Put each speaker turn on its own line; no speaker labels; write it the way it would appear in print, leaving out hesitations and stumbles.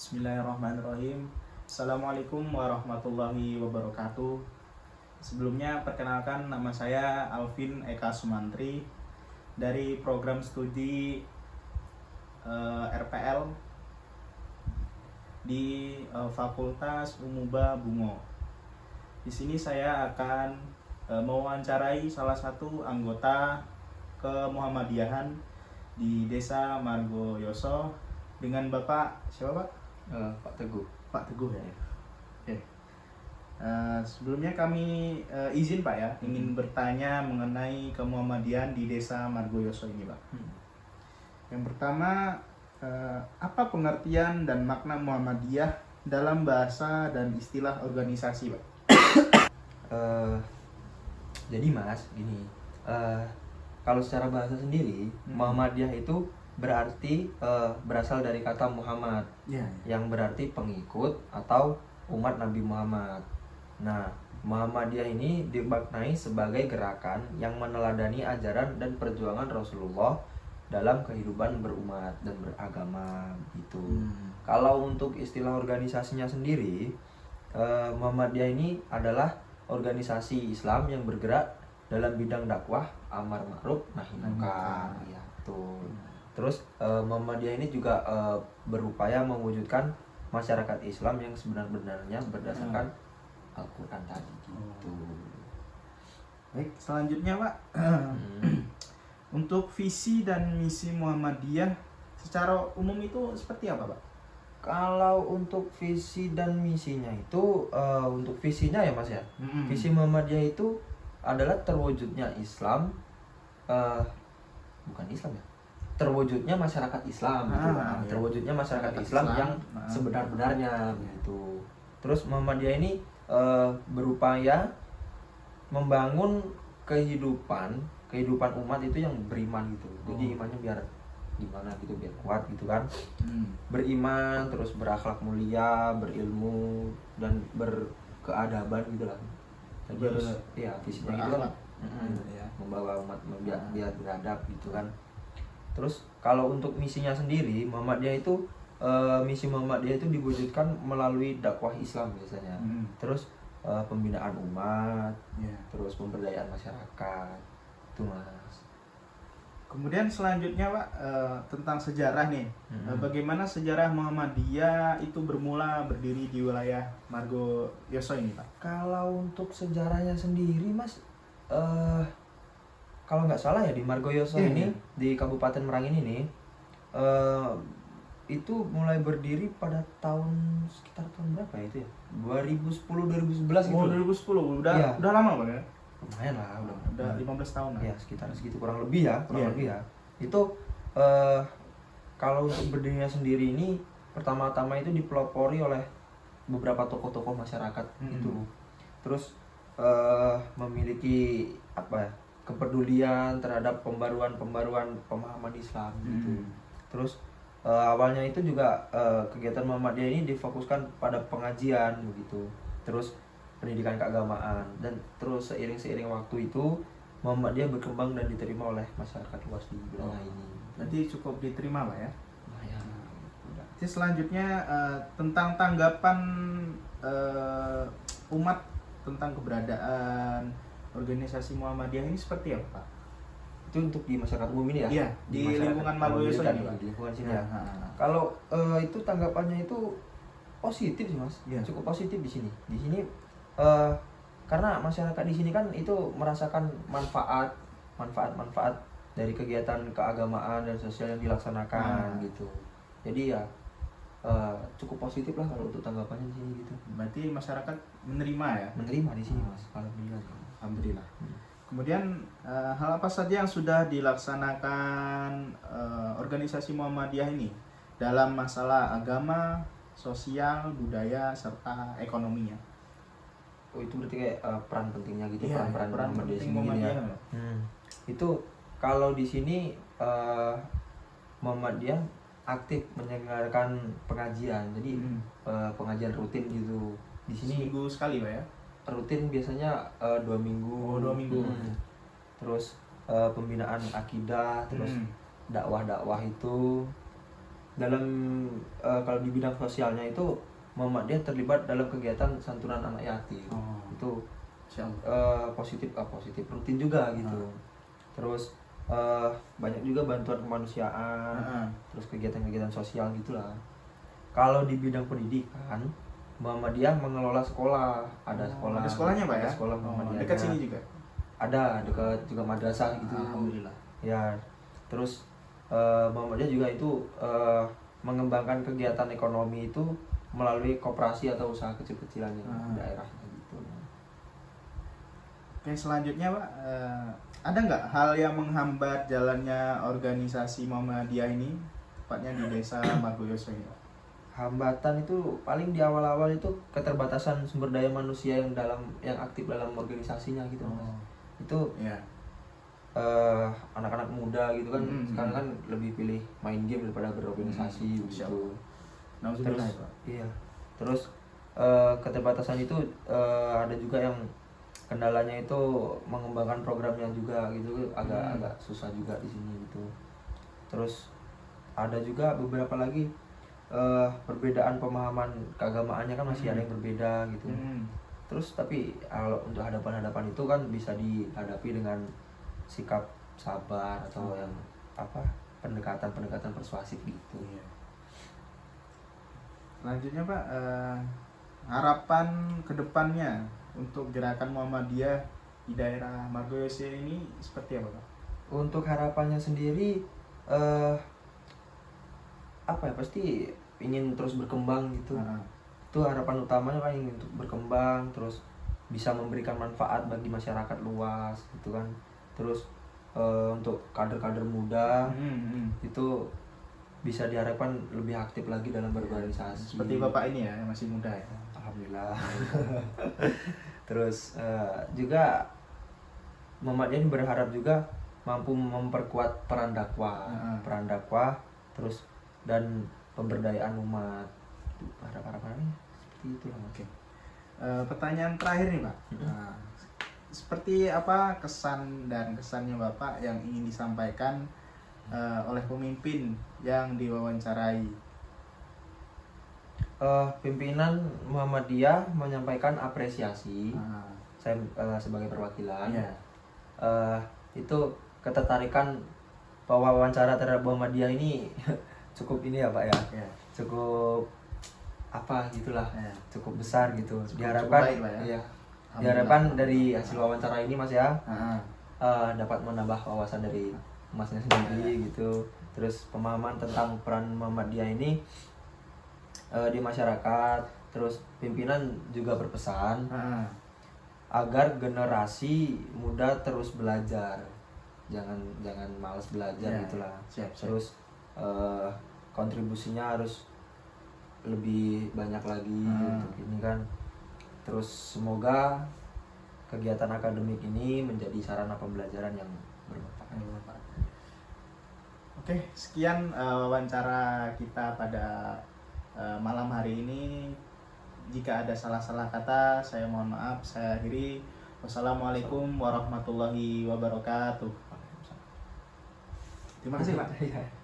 Bismillahirrahmanirrahim. Assalamualaikum warahmatullahi wabarakatuh. Sebelumnya perkenalkan, nama saya Alvin Eka Sumantri dari program studi RPL di Fakultas Umuba Bungo. Di sini saya akan mewawancarai salah satu anggota kemuhammadiyahan di Desa Margoyoso dengan Bapak siapa, Pak?
Pak Teguh.
Pak Teguh ya. Oke. Sebelumnya kami izin Pak ya, ingin bertanya mengenai kemuhammadiyahan di Desa Margoyoso ini, Pak. Yang pertama, apa pengertian dan makna Muhammadiyah dalam bahasa dan istilah organisasi, Pak?
Jadi Mas, gini, kalau secara bahasa sendiri, Muhammadiyah itu berarti berasal dari kata Muhammad, yang berarti pengikut atau umat Nabi Muhammad. Nah, Muhammadiyah ini dimaknai sebagai gerakan yang meneladani ajaran dan perjuangan Rasulullah dalam kehidupan berumat dan beragama gitu. Kalau untuk istilah organisasinya sendiri, Muhammadiyah ini adalah organisasi Islam yang bergerak dalam bidang dakwah, amar ma'ruf, nahi munkar, ya tuh. Terus Muhammadiyah ini juga berupaya mewujudkan masyarakat Islam yang sebenar-benarnya berdasarkan Al-Quran tadi gitu.
Baik, selanjutnya Pak, untuk visi dan misi Muhammadiyah secara umum itu seperti apa, Pak?
Kalau untuk visi dan misinya itu, untuk visinya ya Mas ya, visi Muhammadiyah itu adalah terwujudnya Islam, bukan Islam ya, terwujudnya masyarakat Islam gitu. Terwujudnya masyarakat Islam yang sebenar-benarnya gitu. Terus Muhammadiyah ini berupaya membangun kehidupan umat itu yang beriman gitu. Jadi imannya biar gimana gitu, biar kuat gitu kan. Beriman, terus berakhlak mulia, berilmu dan berkeadaban gitu lah. Jadi harus ya visinya gitu kan. Membawa umat biar beradab gitu kan. Terus kalau untuk misinya sendiri, Muhammadiyah itu misi Muhammadiyah itu diwujudkan melalui dakwah Islam biasanya. Terus pembinaan umat, terus pemberdayaan masyarakat. Itu Mas.
Kemudian selanjutnya Pak, tentang sejarah nih. Bagaimana sejarah Muhammadiyah itu bermula berdiri di wilayah Margoyoso ini, Pak?
Kalau untuk sejarahnya sendiri Mas, kalau nggak salah ya di Margoyoso ini, di Kabupaten Merangin ini, itu mulai berdiri pada sekitar tahun berapa ya itu ya? 2010-2011 gitu.
2010, udah lama Pak ya?
Lumayan lah,
udah 15 tahun lah.
Ya, sekitar segitu kurang lebih ya. Itu kalau untuk berdirinya sendiri ini pertama-tama itu dipelopori oleh beberapa tokoh-tokoh masyarakat itu. Terus memiliki apa ya, kepedulian terhadap pembaruan pemahaman Islam gitu. Terus awalnya itu juga kegiatan Muhammadiyah ini difokuskan pada pengajian begitu. Terus pendidikan keagamaan, dan terus seiring waktu itu Muhammadiyah berkembang dan diterima oleh masyarakat luas di wilayah ini.
Nanti cukup diterima Pak ya.
Udah.
Selanjutnya tentang tanggapan umat tentang keberadaan organisasi Muhammadiyah ini seperti apa, Pak?
Itu untuk di masyarakat umum ini ya?
Iya, di lingkungan Margoyoso ini, Pak.
Di lingkungan sini ya. Kalau itu tanggapannya itu positif sih Mas, cukup positif di sini. Di sini karena masyarakat di sini kan itu merasakan manfaat dari kegiatan keagamaan dan sosial yang dilaksanakan gitu. Jadi ya cukup positif lah kalau untuk tanggapannya di sini gitu.
Berarti masyarakat menerima ya?
Menerima di sini Mas.
Alhamdulillah. Kemudian hal apa saja yang sudah dilaksanakan organisasi Muhammadiyah ini dalam masalah agama, sosial, budaya, serta ekonominya?
Oh, itu berarti kayak peran pentingnya gitu,
peran penting Muhammadiyah ya.
Itu kalau di sini Muhammadiyah aktif menyelenggarakan pengajian. Jadi pengajian rutin gitu. Di sini
seminggu sekali Pak ya?
Rutin biasanya 2 minggu.
2 minggu.
Terus pembinaan akidah, terus dakwah itu. dalam kalau di bidang sosialnya itu Muhammadiyah terlibat dalam kegiatan santunan anak yatim. Itu positif rutin juga gitu. Terus banyak juga bantuan kemanusiaan, terus kegiatan-kegiatan sosial gitulah. Kalau di bidang pendidikan, Muhammadiyah mengelola sekolah, ada sekolah.
Ada sekolahnya Pak ya?
Ada sekolah Muhammadiyah.
Dekat sini juga.
Ada dekat juga madrasah gitu.
Alhamdulillah.
Ya, terus Muhammadiyah juga itu mengembangkan kegiatan ekonomi itu melalui koperasi atau usaha kecil-kecilan di daerah gitu.
Oke, selanjutnya Pak, ada nggak hal yang menghambat jalannya organisasi Muhammadiyah ini, tepatnya di desa Margoyoso ini Pak?
Hambatan itu paling di awal-awal itu keterbatasan sumber daya manusia yang aktif dalam organisasinya gitu. Itu
ya.
Anak-anak muda gitu kan sekarang kan lebih pilih main game daripada berorganisasi gitu. Terus iya. Terus keterbatasan itu ada juga yang kendalanya itu mengembangkan programnya juga gitu, agak susah juga di sini gitu. Terus ada juga beberapa lagi perbedaan pemahaman keagamaannya kan masih ada yang berbeda gitu. Terus tapi kalau untuk hadapan-hadapan itu kan bisa dihadapi dengan sikap sabar atau yang pendekatan persuasif gitu.
Selanjutnya Pak, harapan kedepannya untuk gerakan Muhammadiyah di daerah Margoyoso ini seperti apa Pak?
Untuk harapannya sendiri pasti ingin terus berkembang gitu. Itu harapan utamanya kan, ingin untuk berkembang terus bisa memberikan manfaat bagi masyarakat luas gitu kan. Terus untuk kader-kader muda itu bisa diharapkan lebih aktif lagi dalam berorganisasi.
Seperti Bapak ini ya, yang masih muda ya.
Alhamdulillah. Terus juga Muhammadiyah berharap juga mampu memperkuat peran dakwah, terus dan pemberdayaan umat. Harapannya seperti itu lah.
Oke. Pertanyaan terakhir nih Pak. Seperti apa kesannya Bapak yang ingin disampaikan oleh pemimpin yang diwawancarai?
Pimpinan Muhammadiyah menyampaikan apresiasi. Saya sebagai perwakilan. Itu ketertarikan bahwa wawancara terhadap Muhammadiyah ini cukup ini ya Pak ya. Cukup gitulah. Cukup besar gitu. Diharapkan diharapkan dari hasil wawancara ini Mas ya dapat menambah wawasan dari Masnya sendiri gitu. Terus pemahaman tentang peran Muhammadiyah ini di masyarakat. Terus pimpinan juga berpesan agar generasi muda terus belajar, jangan malas belajar gitulah. Terus kontribusinya harus lebih banyak lagi untuk ini kan. Terus semoga kegiatan akademik ini menjadi sarana pembelajaran yang bermanfaat.
Oke, sekian wawancara kita pada malam hari ini. Jika ada salah-salah kata, saya mohon maaf. Saya akhiri. Wassalamualaikum warahmatullahi wabarakatuh. Terima kasih Pak.